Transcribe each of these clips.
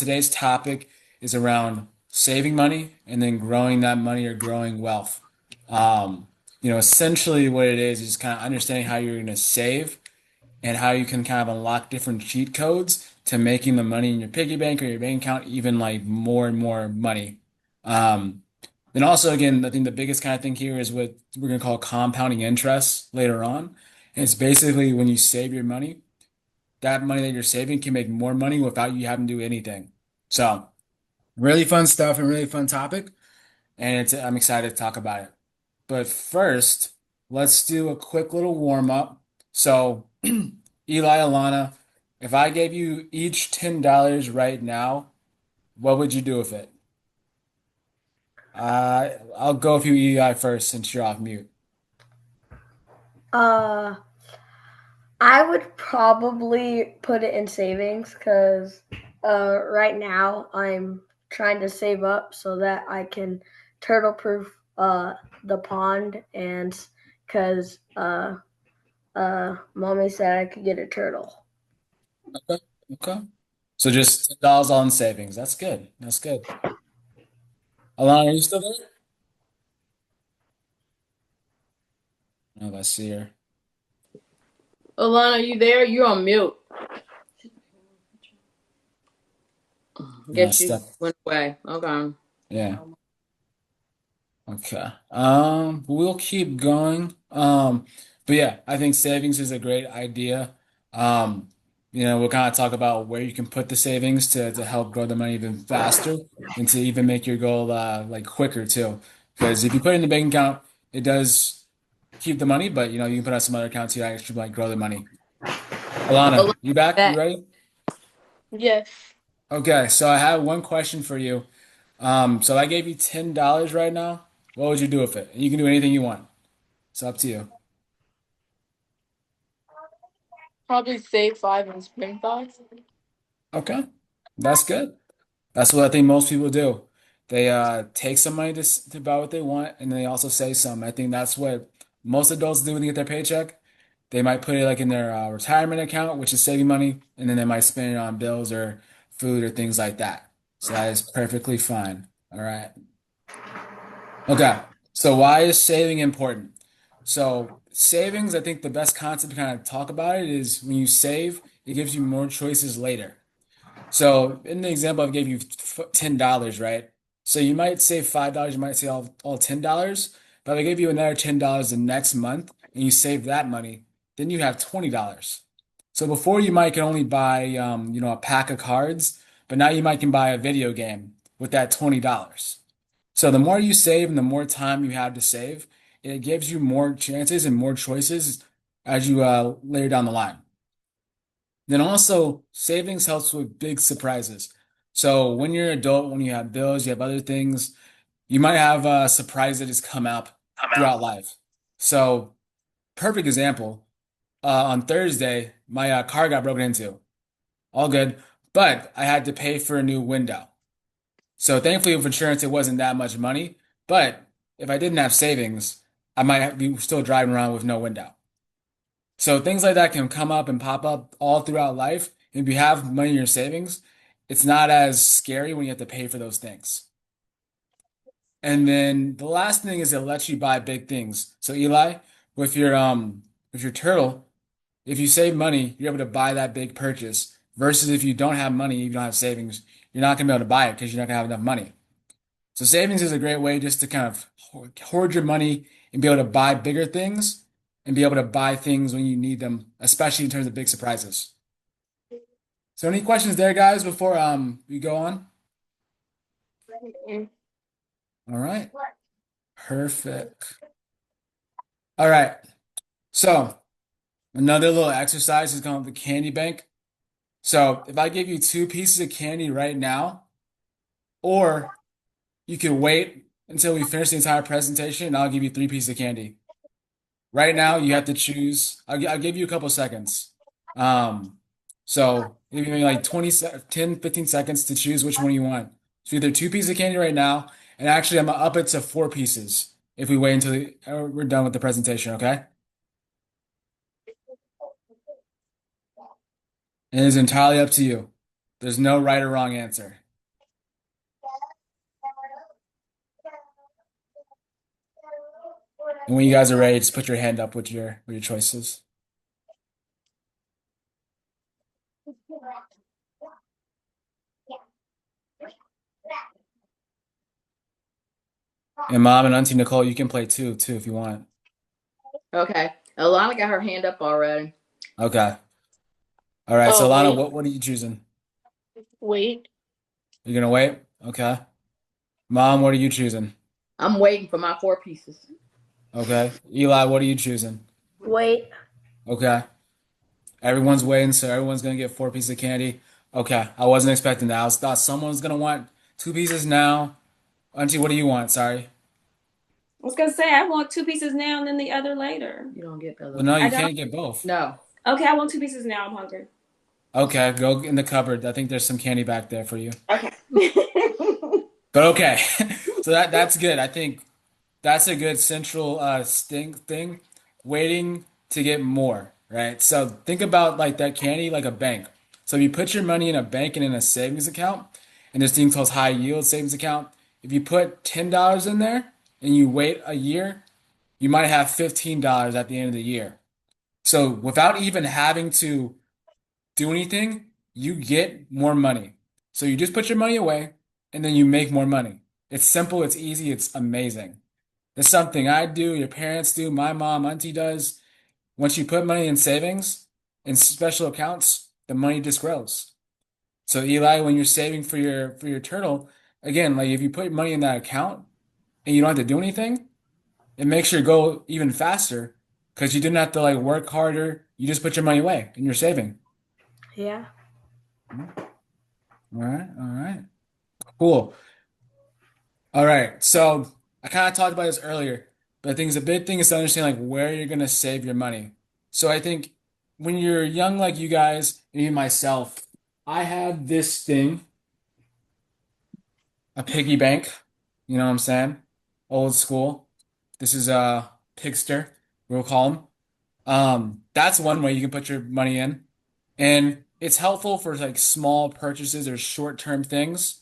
today's topic is around saving money and then growing that money or growing wealth. Essentially what it is kind of understanding how you're going to save and how you can kind of unlock different cheat codes to making the money in your piggy bank or your bank account even like more and more money. Um, then also, again, I think the biggest kind of thing here is what we're going to call compounding interest later on. And it's basically when you save your money, that money that you're saving can make more money without you having to do anything. So, really fun stuff and really fun topic. And I'm excited to talk about it. But first, let's do a quick little warm up. So, Eli, Alana, if I gave you each $10 right now, what would you do with it? I'll go with you, Eli, first since you're off mute. Uh, I would probably put it in savings because right now I'm trying to save up so that I can turtle proof the pond and because mommy said I could get a turtle. Okay. Okay. So just $10 all in savings. That's good. That's good. Alana, are you still there? Oh, I see her. Alana, you there? You're on mute. No, Guess you step. went away. Okay. Yeah. Okay. We'll keep going. But yeah, I think savings is a great idea. We'll kind of talk about where you can put the savings to help grow the money even faster and to even make your goal like quicker too. Because if you put it in the bank account, it does keep the money, but you can put on some other accounts to actually like grow the money. Alana, Alana, you back? You back. ready? Yes. Okay, so I have one question for you. So if I gave you $10 right now, what would you do with it? And you can do anything you want. It's up to you. Probably save five and spend five. Okay, that's good. That's what I think most people do. They take some money to buy what they want, and then they also save some. I think that's what most adults do when they get their paycheck. They might put it like in their retirement account, which is saving money, and then they might spend it on bills or food or things like that. So that is perfectly fine. All right. Okay. So why is saving important? So savings, I think the best concept to kind of talk about it is when you save, it gives you more choices later. So in the example, I gave you $10, right? So you might save $5, you might save all $10, but if I gave you another $10 the next month and you save that money, then you have $20. So before you might can only buy a pack of cards, but now you might can buy a video game with that $20. So the more you save and the more time you have to save, it gives you more chances and more choices as you later down the line. Then also, savings helps with big surprises. So when you're an adult, when you have bills, you have other things, you might have a surprise that has come up throughout life. So perfect example, on Thursday, my car got broken into. All good, but I had to pay for a new window. So thankfully with insurance, it wasn't that much money. But if I didn't have savings, I might be still driving around with no window. So things like that can come up and pop up all throughout life. If you have money in your savings, it's not as scary when you have to pay for those things. And then the last thing is it lets you buy big things. So Eli, with your turtle, if you save money, you're able to buy that big purchase. Versus if you don't have money, you don't have savings, you're not gonna be able to buy it because you're not gonna have enough money. So savings is a great way just to kind of hoard your money and be able to buy bigger things and be able to buy things when you need them, especially in terms of big surprises. So any questions there, guys, before we go on? All right. Perfect. All right. So another little exercise is called the candy bank. So if I give you two pieces of candy right now, or you can wait until we finish the entire presentation and I'll give you three pieces of candy. Right now, you have to choose. I'll give you a couple seconds. Um, so give me like 10, 15 seconds to choose which one you want. So either two pieces of candy right now, and actually I'm gonna up it to four pieces if we wait until we're done with the presentation, okay? And it is entirely up to you. There's no right or wrong answer. And when you guys are ready, just put your hand up with your choices. And Mom and Auntie Nicole, you can play too if you want. Okay. Alana got her hand up already. Okay. All right. So Oh, Lana, wait. what are you choosing? Wait. You're gonna wait? Okay. Mom, what are you choosing? I'm waiting for my 4 pieces. Okay. Eli, what are you choosing? Wait. Okay. Everyone's waiting, so everyone's gonna get 4 pieces of candy. Okay. I wasn't expecting that. I was thought someone was gonna want 2 pieces now. Auntie, what do you want? Sorry. I was gonna say I want 2 pieces now and then the other later. You don't get the Well, other. no, I you don't. can't get both. No. Okay, I want 2 pieces now. I'm hungry. Okay, go in the cupboard. I think there's some candy back there for you. Okay. But okay. So that's good. I think that's a good central thing. Waiting to get more, right? So think about like that candy like a bank. So if you put your money in a bank and in a savings account, and this thing called high yield savings account, if you put $10 in there and you wait a year, you might have $15 at the end of the year. So without even having to do anything, you get more money. So you just put your money away and then you make more money. It's simple, it's easy, it's amazing. It's something I do, your parents do, my mom, auntie does. Once you put money in savings, in special accounts, the money just grows. So Eli, when you're saving for your turtle, again, like if you put money in that account and you don't have to do anything, it makes your goal even faster because you didn't have to like work harder. You just put your money away and you're saving. Yeah. All right, all right. Cool. All right. So I kind of talked about this earlier, but I think the big thing is to understand like where you're gonna save your money. So I think when you're young like you guys, and even myself, I have this thing, a piggy bank. You know what I'm saying? Old school. This is a pigster, we'll call them. That's one way you can put your money in. And it's helpful for like small purchases or short-term things.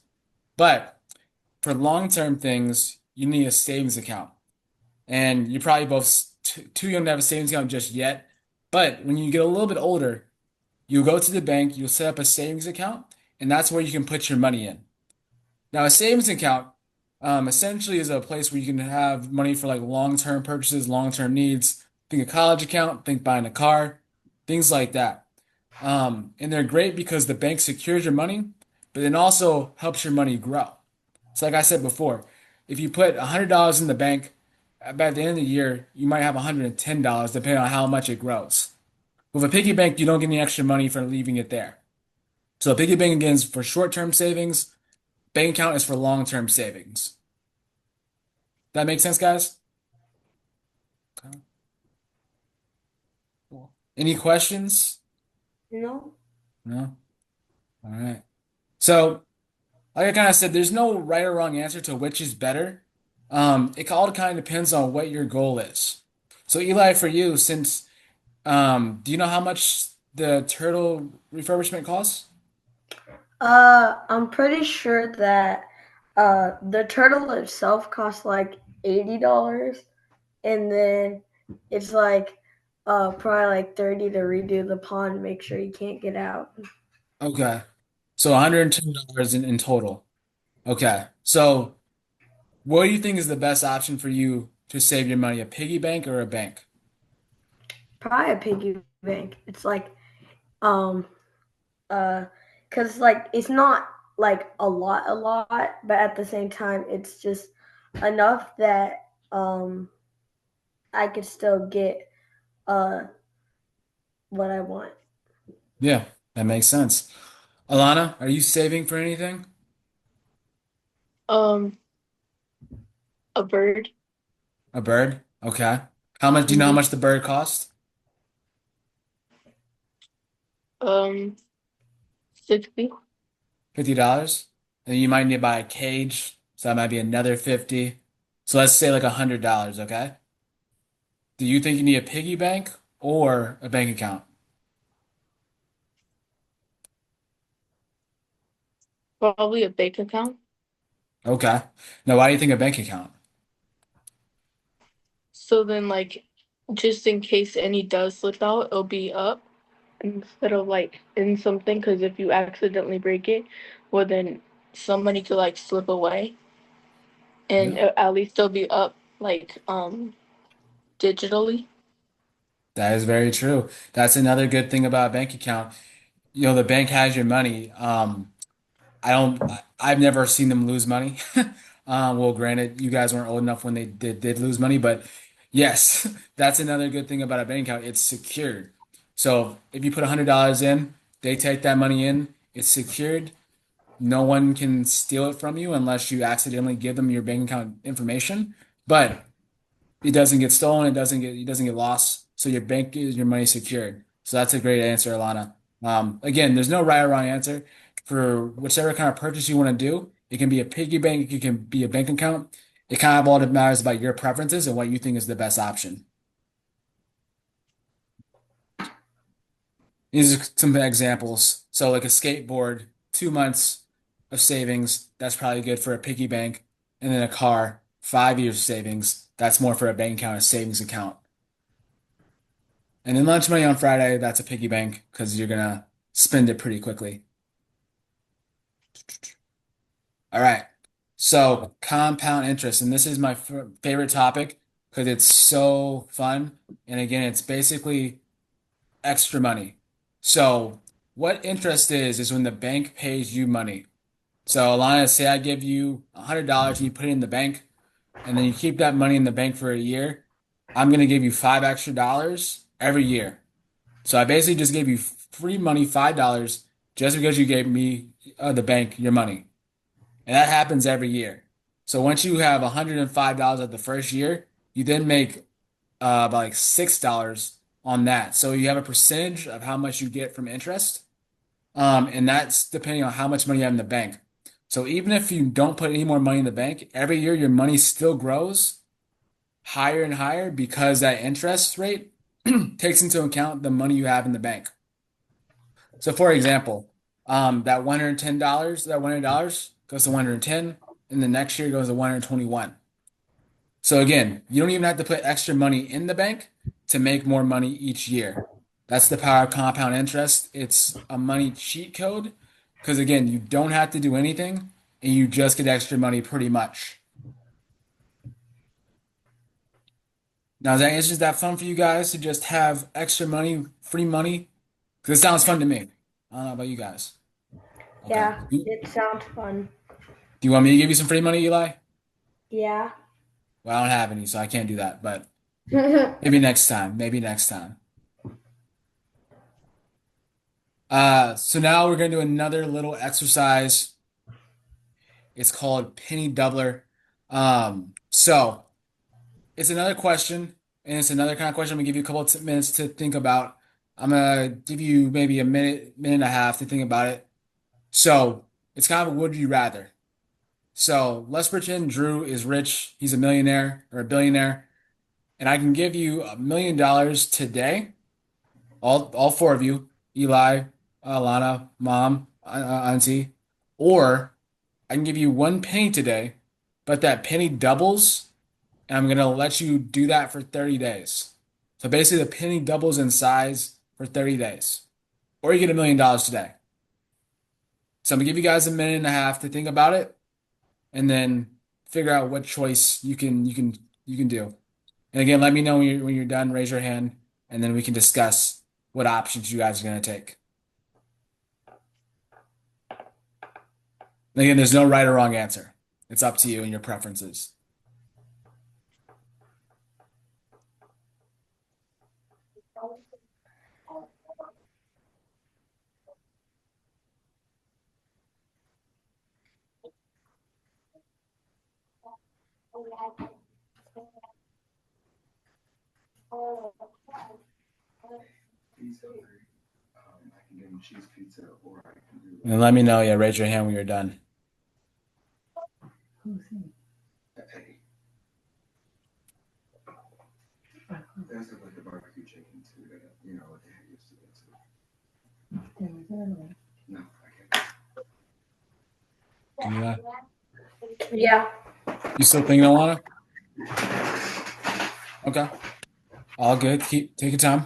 But for long-term things, you need a savings account. And you're probably both too young to have a savings account just yet. But when you get a little bit older, you go to the bank, you'll set up a savings account, and that's where you can put your money in. Now, a savings account essentially is a place where you can have money for like long-term purchases, long-term needs. Think a college account, think buying a car, things like that. And they're great because the bank secures your money, but then also helps your money grow. So, like I said before, if you put $100 in the bank, by the end of the year, you might have $110 depending on how much it grows. With a piggy bank, you don't get any extra money for leaving it there. So, a piggy bank again is for short-term savings. Bank account is for long-term savings. That makes sense, guys? Okay, cool. Any questions? No. No? All right. So, like I kind of said, there's no right or wrong answer to which is better. It all kind of depends on what your goal is. So, Eli, for you, since do you know how much the turtle refurbishment costs? I'm pretty sure that the turtle itself costs like $80, and then it's like probably like 30 to redo the pond, make sure you can't get out. Okay. So $110 in total. Okay. So what do you think is the best option for you to save your money, a piggy bank or a bank? Probably a piggy bank. It's like um uh because like it's not like a lot, but at the same time it's just enough that I could still get uh what I want. Yeah, that makes sense. Alana, are you saving for anything? Um, a bird. A bird? Okay. How much do you know how Mhm. much the bird cost? Um, 60. $50? And you might need to buy a cage, so that might be another 50. So let's say like $100, okay? Do you think you need a piggy bank or a bank account? Probably a bank account. Okay. Now, why do you think a bank account? So then, like, just in case any does slip out, it'll be up instead of like in something. Because if you accidentally break it, well, then some money could like slip away, and Yeah, at least it'll be up like digitally. that is very true. That's another good thing about a bank account. The bank has your money. I've never seen them lose money. Well, granted, you guys weren't old enough when they did lose money, but yes, that's another good thing about a bank account. It's secured. So if you put $100 in, they take that money in. It's secured. No one can steal it from you unless you accidentally give them your bank account information. But it doesn't get stolen. It doesn't get lost. So your money secured. So that's a great answer, Alana. Again, there's no right or wrong answer for whichever kind of purchase you want to do. It can be a piggy bank. It can be a bank account. It kind of all matters about your preferences and what you think is the best option. These are some examples. So like a skateboard, 2 months of savings, that's probably good for a piggy bank. And then a car, 5 years savings, that's more for a bank account, a savings account. And then lunch money on Friday, that's a piggy bank because you're gonna spend it pretty quickly. All right. So compound interest, and this is my favorite topic because it's so fun. And again, it's basically extra money. So what interest is when the bank pays you money. So Alana, say I give you $100 and you put it in the bank, and then you keep that money in the bank for a year. I'm gonna give you $5 extra every year. So I basically just gave you free money, $5, just because you gave me the bank your money. And that happens every year. So once you have $105 at the first year, you then make about like $6 on that. So you have a percentage of how much you get from interest. And that's depending on how much money you have in the bank. So even if you don't put any more money in the bank, every year your money still grows higher and higher because that interest rate takes into account the money you have in the bank. So for example, that $110 goes to 110, and the next year goes to 121. So again, you don't even have to put extra money in the bank to make more money each year. That's the power of compound interest. It's a money cheat code because again, you don't have to do anything and you just get extra money pretty much. Now, is that fun for you guys to just have extra money, free money? Because it sounds fun to me. I don't know about you guys. Okay. Yeah, it sounds fun. Do you want me to give you some free money, Eli? Yeah. Well, I don't have any, so I can't do that, but maybe next time. Maybe next time. So now we're gonna do another little exercise. It's called penny doubler. So it's another question, and it's another kind of question. I'm gonna give you a couple of minutes to think about. I'm gonna give you maybe a minute and a half to think about it. So it's kind of a would you rather. So let's pretend Drew is rich. He's a millionaire or a billionaire, and I can give you $1 million today. All four of you, Eli, Alana, Mom, Auntie, or I can give you 1 penny today, but that penny doubles, and I'm gonna let you do that for 30 days. So basically, the penny doubles in size for 30 days, or you get $1 million today. So I'm gonna give you guys a minute and a half to think about it, and then figure out what choice you can do. And again, let me know when you're done. Raise your hand, and then we can discuss what options you guys are gonna take. And again, there's no right or wrong answer. It's up to you and your preferences. And let me know. Yeah, raise your hand when you're done. Eli? Yeah. You still thinking, Alana? Okay. All good. Take your time.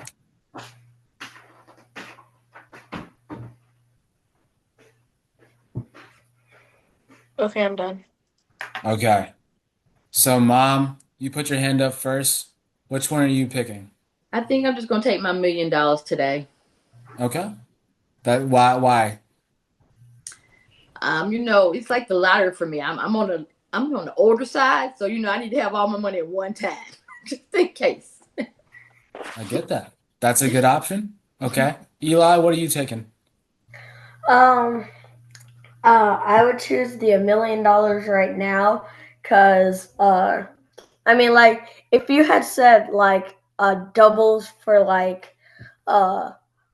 Okay, I'm done. Okay. So, Mom, you put your hand up first. Which one are you picking? I think I'm just gonna take my $1 million today. Okay. That why? It's like the lottery for me. I'm on the older side, so I need to have all my money at one time, just in case. I get that. That's a good option. Okay. Eli, what are you taking? Um. I would choose the $1 million right now, cause I mean, like, if you had said like doubles for uh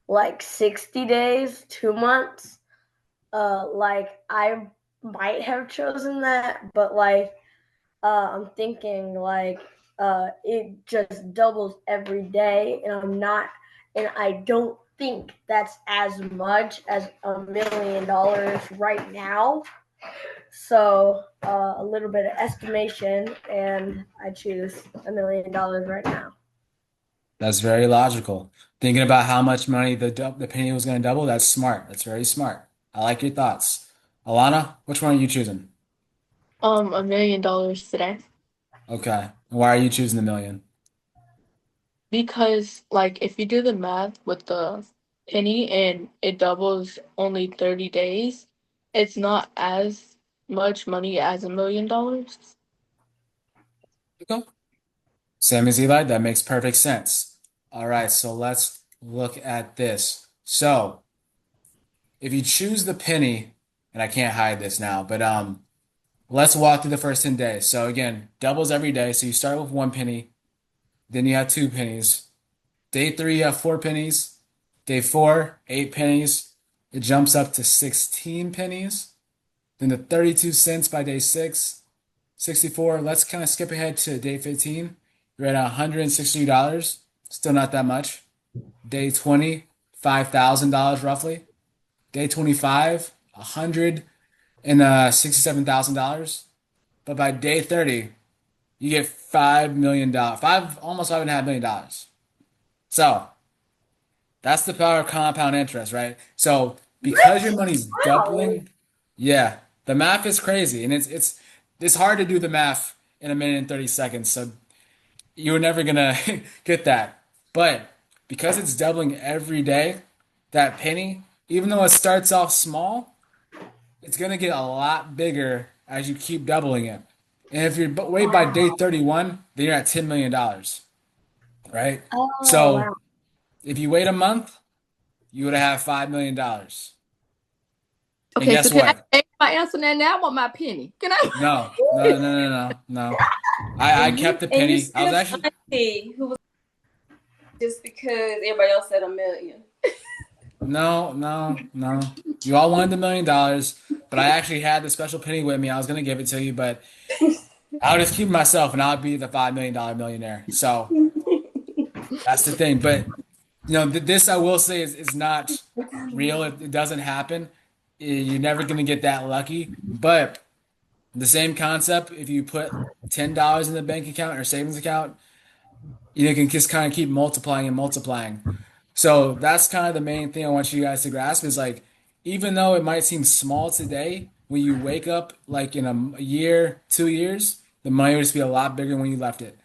like 60 days, 2 months, like I might have chosen that, but like I'm thinking like it just doubles every day, and I don't think that's as much as $1 million right now. So a little bit of estimation, and I choose $1 million right now. That's very logical. Thinking about how much money the penny was going to double, that's smart. That's very smart. I like your thoughts. Alana, which one are you choosing? $1 million today. Okay. Why are you choosing the million? Because like if you do the math with the penny and it doubles only 30 days, it's not as much money as $1 million. Okay. Same as Eli, that makes perfect sense. All right, so let's look at this. So, if you choose the penny, and I can't hide this now, but let's walk through the first 10 days. So again, doubles every day. So you start with 1 penny, then you have 2 pennies. Day 3, you have 4 pennies. Day 4, 8 pennies. It jumps up to 16 pennies. Then the 32 cents by day 6, 64. Let's kind of skip ahead to day 15. You're at $160. Still not that much. Day 20, $5,000 roughly. Day 25, $167,000. But by day 30, you get $5 million, almost $5.5 million. So that's the power of compound interest, right? So because your money's Wow. doubling, yeah, the math is crazy, and it's hard to do the math in a minute and 30 seconds. So you're never gonna get that. But because it's doubling every day, that penny, even though it starts off small, it's gonna get a lot bigger as you keep doubling it. And if you wait by day 31, then you're at $10 million, right? Oh So wow. if you wait a month, you would have $5 million. And Okay, so guess can I what? change my answer now? I want my penny. Can I? No, no, no, no, no, no. I kept the And you penny. I was still actually auntie who was just because everybody else said a million. no, no, no. You all wanted $1 million, but I actually had the special penny with me. I was gonna give it to you, but I'll just keep it myself and I'll be the $5 million millionaire. So that's the thing. But this I will say is not real. It doesn't happen. You're never gonna get that lucky. But the same concept, if you put $10 in the bank account or savings account, you can just kind of keep multiplying and multiplying. So that's kind of the main thing I want you guys to grasp is like, even though it might seem small today, when you wake up like in a year, 2 years, the money will just be a lot bigger when you left it.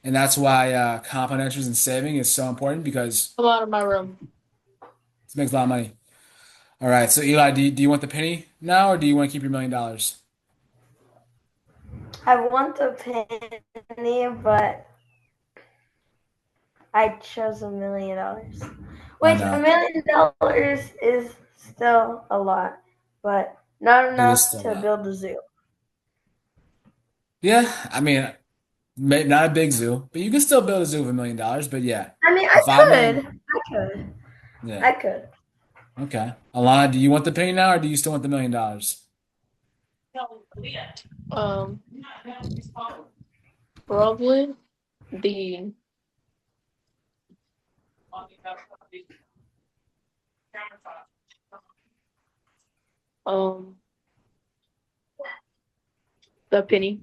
And that's why compound interest and saving is so important because Come out of my room. it makes a lot of money. All right, so Eli, do you want the penny now or do you want to keep your $1 million? I want the penny, but I chose $1 million. I Which know. $1 million is still a lot, but not It is enough still a to lot. build a zoo. Yeah, I mean, not a big zoo, but you can still build a zoo with $1 million. But yeah, I mean, the I five could. million. I could. Yeah. I could. Okay. Alana, do you want the penny now or do you still want the $1 million? Um, Probably the um The penny.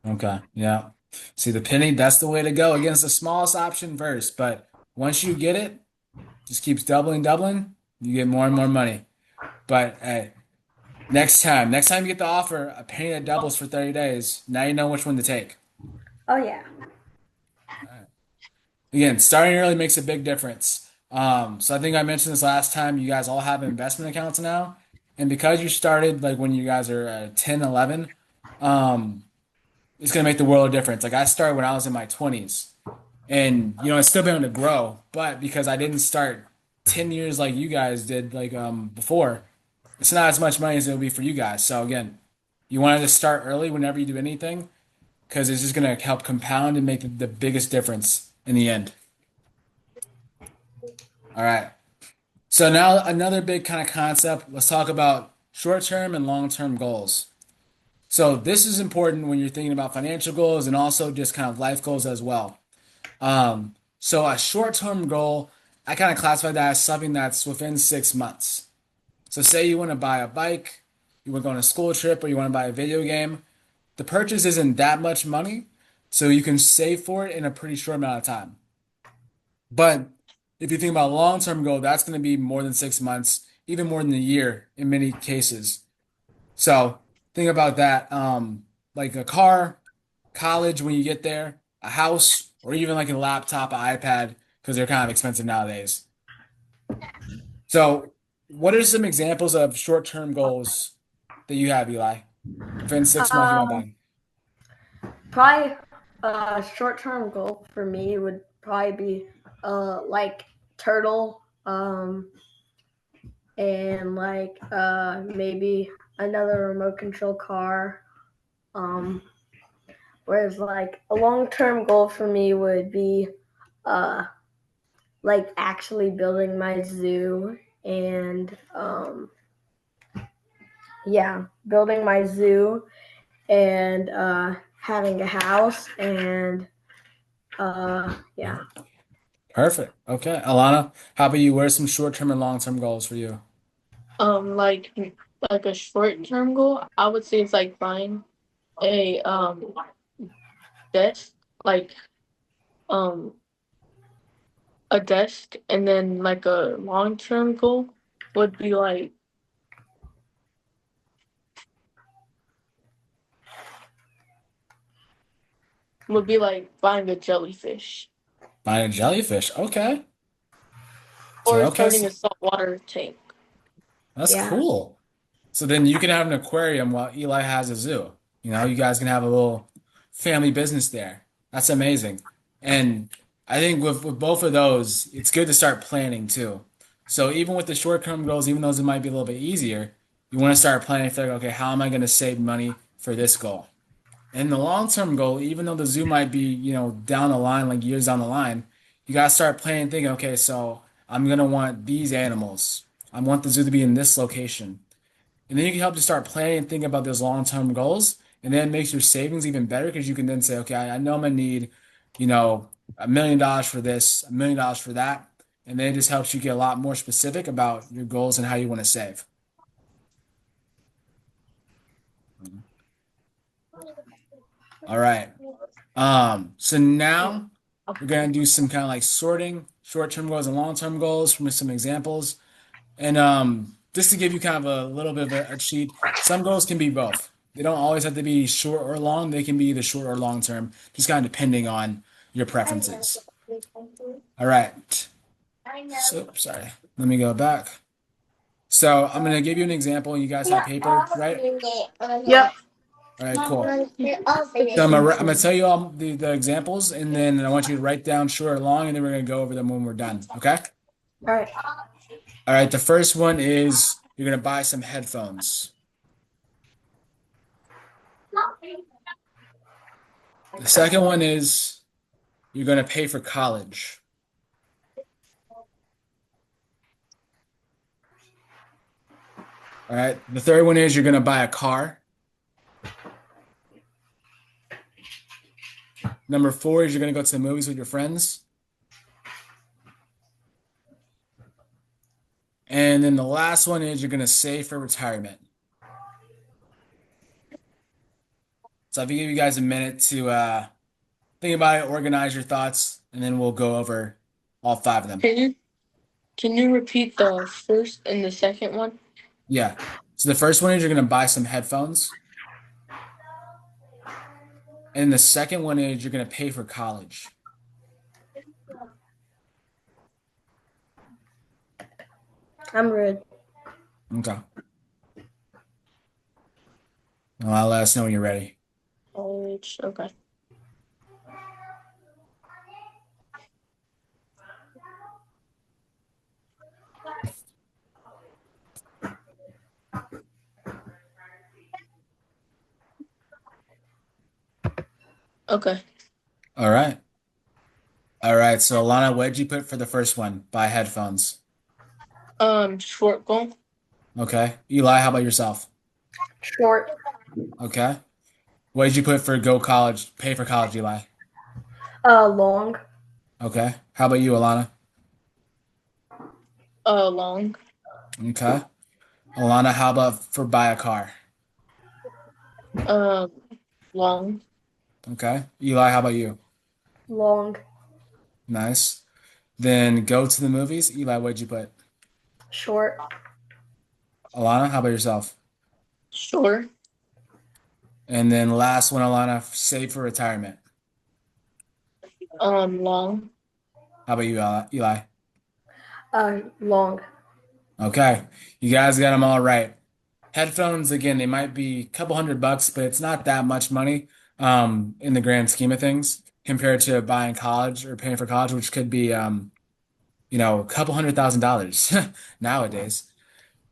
Okay, yeah. See, the penny, that's the way to go against the smallest option first. But once you get it, just keeps doubling, doubling, you get more and more money. But hey, next time you get the offer, a penny that doubles for 30 days, now you know which one to take. Oh yeah. Again, starting early makes a big difference. So I think I mentioned this last time. You guys all have investment accounts now, and because you started like when you guys are 10, 11, um, it's gonna make the world a difference. Like I started when I was in my 20s, and it's still been able to grow, but because I didn't start 10 years like you guys did, like before, it's not as much money as it'll be for you guys. So again, you want to start early whenever you do anything, because it's just gonna help compound and make the biggest difference in the end. All right. So now another big kind of concept, let's talk about short-term and long-term goals. So this is important when you're thinking about financial goals and also just kind of life goals as well. So a short-term goal, I kind of classify that as something that's within 6 months. So say you want to buy a bike, you want to go on a school trip, or you want to buy a video game. The purchase isn't that much money, so you can save for it in a pretty short amount of time. But if you think about a long-term goal, that's going to be more than 6 months, even more than a year in many cases. So think about that. Like a car, college when you get there, a house, or even like a laptop, an iPad, because they're kind of expensive nowadays. So what are some examples of short-term goals that you have, Eli? Within 6 months, you want to Um, buy. Probably a short-term goal for me would probably be like turtle and like maybe another remote control car. Um, Whereas like a long-term goal for me would be uh like actually building my zoo and yeah, building my zoo and having a house and yeah. Perfect. Okay. Alana, how about you? What are some short-term and long-term goals for you? Like a short term goal, I would say it's like buying a desk, like um a desk, and then like a long term goal would be like buying a jellyfish Buying a jellyfish. Okay. So, or okay. starting a saltwater tank. That's Yeah. cool. So then you can have an aquarium while Eli has a zoo. You guys can have a little family business there. That's amazing. And I think with both of those, it's good to start planning too. So even with the short-term goals, even those it might be a little bit easier, you want to start planning for like, okay, how am I going to save money for this goal? And the long-term goal, even though the zoo might be, down the line, like years down the line, you gotta start planning, thinking, okay, so I'm gonna want these animals. I want the zoo to be in this location. And then you can help to start planning and thinking about those long-term goals. And then it makes your savings even better because you can then say, okay, I know I'm gonna need, you know, $1 million for this, $1 million for that. And then it just helps you get a lot more specific about your goals and how you want to save. All right. So now we're gonna do some kind of like sorting, short-term goals and long-term goals from some examples. And just to give you kind of a little bit of a cheat, some goals can be both. They don't always have to be short or long. They can be either short or long term, just kind of depending on your preferences. All right. So sorry. Let me go back. So I'm gonna give you an example. You guys have paper, right? Yep. All right, cool. So I'm gonna tell you all the examples, and then I want you to write down short or long, and then we're gonna go over them when we're done. Okay? All right. All right. The first one is you're gonna buy some headphones. The second one is you're gonna pay for college. All right. The third one is you're gonna buy a car. Number four is you're gonna go to the movies with your friends. And then the last one is you're gonna save for retirement. So if you give you guys a minute to think about it, organize your thoughts, and then we'll go over all five of them. Can you can you repeat the first and the second one? Yeah. So the first one is you're gonna buy some headphones, and the second one is you're gonna pay for college. I'm rude. Okay. Well, I'll let us know when you're ready. College. Okay. Okay. All right. All right. So Alana, what did you put for the first one? Buy headphones. Short goal. Okay. Eli, how about yourself? Short. Okay. What did you put for go college, pay for college, Eli? Long. Okay. How about you, Alana? Long. Okay. Alana, how about for buy a car? Um, long. Okay. Eli, how about you? Long. Nice. Then go to the movies. Eli, what did you put? Short. Alana, how about yourself? Short. And then last one, Alana, save for retirement. Long. How about you, Eli? Long. Okay. You guys got them all right. Headphones, again, they might be a couple $100, but it's not that much money in the grand scheme of things compared to buying college or paying for college, which could be a couple $100,000 nowadays.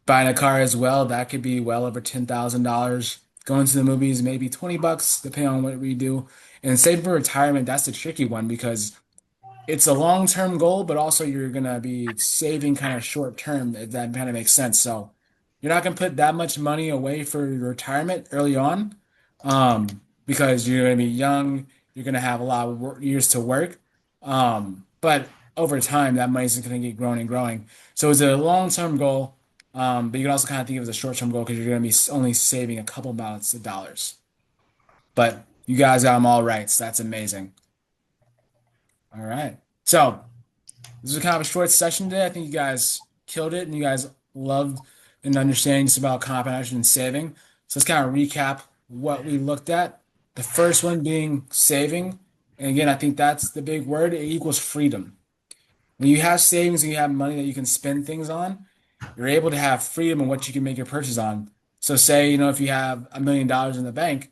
Buying a car as well, that could be well over $10,000. Going to the movies, maybe $20, depending on what we do. And saving for retirement, that's the tricky one because it's a long-term goal, but also you're gonna be saving kind of short term, if that kind of makes sense. So you're not gonna put that much money away for your retirement early on, because you're gonna be young, you're gonna have a lot of years to work. But over time, that money's gonna keep growing and growing. So it's a long-term goal, but you can also kind of think of it as a short-term goal because you're gonna be only saving a couple amounts of dollars. But you guys got them all right, so that's amazing. All right. So this was kind of a short session today. I think you guys killed it and you guys loved and understanding just about compound interest and saving. So let's kind of recap what we looked at. The first one being saving. And again, I think that's the big word. It equals freedom. When you have savings and you have money that you can spend things on, you're able to have freedom in what you can make your purchase on. So say, if you have $1 million in the bank,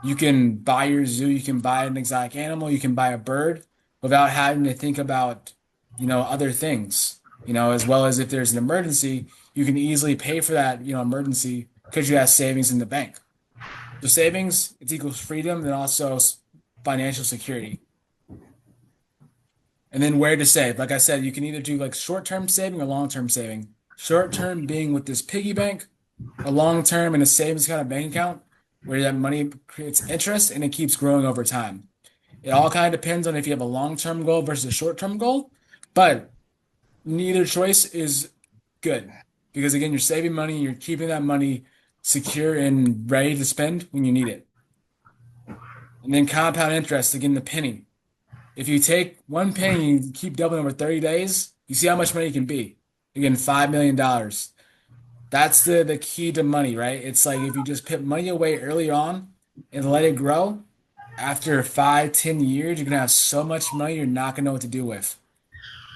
you can buy your zoo, you can buy an exotic animal, you can buy a bird without having to think about, other things. As well as if there's an emergency, you can easily pay for that, emergency because you have savings in the bank. So savings, it's equals freedom and also financial security. And then where to save. Like I said, you can either do like short-term saving or long-term saving. Short-term being with this piggy bank, a long-term in a savings kind of bank account where that money creates interest and it keeps growing over time. It all kind of depends on if you have a long-term goal versus a short-term goal, but neither choice is good because again, you're saving money, you're keeping that money secure and ready to spend when you need it. And then compound interest, again, the penny. If you take one penny and you keep doubling over 30 days, you see how much money it can be. Again, $5 million. That's the key to money, right? It's like if you just put money away early on and let it grow, after 5, 10 years, you're gonna have so much money you're not gonna know what to do with.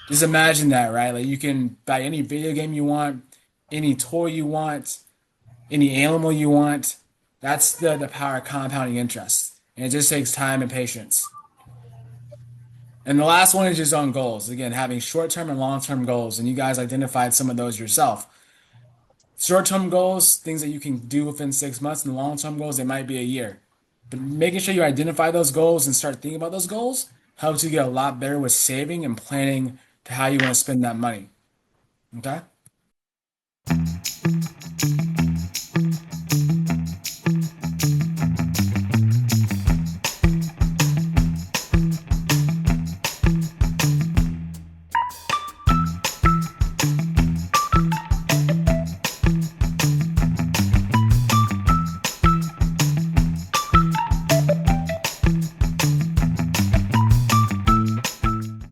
Just imagine that, right? Like you can buy any video game you want, any toy you want, any animal you want. That's the power of compounding interest. And it just takes time and patience. And the last one is just on goals. Again, having short-term and long-term goals. And you guys identified some of those yourself. Short-term goals, things that you can do within 6 months, and long-term goals, they might be a year. But making sure you identify those goals and start thinking about those goals helps you get a lot better with saving and planning to how you want to spend that money. Okay?